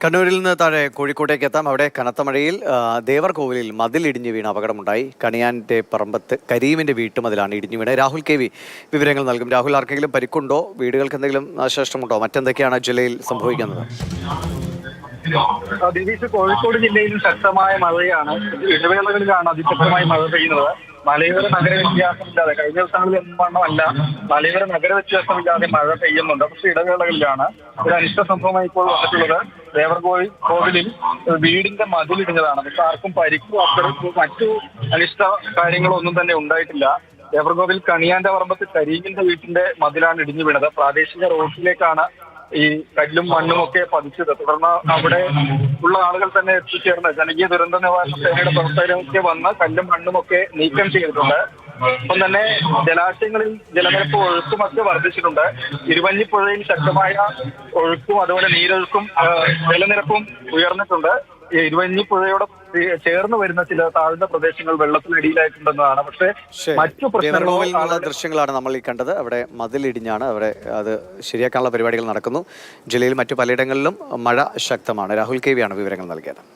കണ്ണൂരിൽ നിന്ന് താഴെ കോഴിക്കോട്ടേക്ക് എത്താം. അവിടെ കനത്ത മഴയിൽ ദേവർകോവിലിൽ മതിലിടിഞ്ഞ് വീണ അപകടമുണ്ടായി. കണിയാൻ്റെ പറമ്പത്ത് കരീമിൻ്റെ വീട്ടുമതിലാണ് ഇടിഞ്ഞു വീണത്. രാഹുൽ കെ വി വിവരങ്ങൾ നൽകും. രാഹുൽ, ആർക്കെങ്കിലും പരിക്കുണ്ടോ? വീടുകൾക്ക് എന്തെങ്കിലും നാശനഷ്ടമുണ്ടോ? മറ്റെന്തൊക്കെയാണ് ജില്ലയിൽ സംഭവിക്കുന്നത്? ദിലീഷ്, കോഴിക്കോട് ജില്ലയിൽ ശക്തമായ മഴയാണ്. ഇടവേളകളിലാണ് അതിശക്തമായി മഴ പെയ്യുന്നത്. മലയോര നഗര വ്യത്യാസമില്ലാതെ കഴിഞ്ഞ ദിവസങ്ങളിൽ എന്നല്ല മലയോര നഗര വ്യത്യാസമില്ലാതെ മഴ പെയ്യുന്നുണ്ട്. പക്ഷെ ഇടവേളകളിലാണ് ഒരു അനിഷ്ട സംഭവമായി ഇപ്പോൾ വന്നിട്ടുള്ളത്. കോവിലിൽ വീടിന്റെ മതിലിടിഞ്ഞതാണ്. പക്ഷെ ആർക്കും പരിക്കോ അത്തരത്തിൽ മറ്റു അനിഷ്ട കാര്യങ്ങളോ ഒന്നും തന്നെ ഉണ്ടായിട്ടില്ല. ദേവർകോവിൽ കണിയാന്റെ പറമ്പത്ത് കരീമിന്റെ വീട്ടിന്റെ മതിലാണ് ഇടിഞ്ഞു വീണത്. പ്രാദേശിക റോഡിലേക്കാണ് ഈ കല്ലും മണ്ണും ഒക്കെ പതിച്ചത്. തുടർന്ന് അവിടെ ഉള്ള ആളുകൾ തന്നെ എത്തിച്ചേർന്ന് ജനകീയ ദുരന്ത നിവാരണ സേനയുടെ പ്രവർത്തകരൊക്കെ വന്ന് കല്ലും മണ്ണും ഒക്കെ നീക്കം ചെയ്തിട്ടുണ്ട്. ഒപ്പം തന്നെ ജലാശയങ്ങളിൽ ജലനിരപ്പ് ഒഴുക്കുമൊക്കെ വർദ്ധിച്ചിട്ടുണ്ട്. ഇരുവഞ്ഞിപ്പുഴയിൽ ശക്തമായ ഒഴുക്കും അതുപോലെ നീരൊഴുക്കും ജലനിരപ്പും ഉയർന്നിട്ടുണ്ട്. ഇരുവഞ്ഞിപ്പുഴയോട് ചേർന്ന് വരുന്ന ചില താഴ്ന്ന പ്രദേശങ്ങൾ വെള്ളത്തിനടിയിലായിട്ടുണ്ടെന്നതാണ്. പക്ഷേ മറ്റു പ്രശ്നങ്ങളുള്ള ദൃശ്യങ്ങളാണ് നമ്മൾ ഈ കണ്ടത്. അവിടെ മതിലിടിഞ്ഞാണ്. അവിടെ അത് ശരിയാക്കാനുള്ള പരിപാടികൾ നടക്കുന്നു. ജില്ലയിൽ മറ്റു പലയിടങ്ങളിലും മഴ ശക്തമാണ്. രാഹുൽ കെ വിയാണ് വിവരങ്ങൾ നൽകിയത്.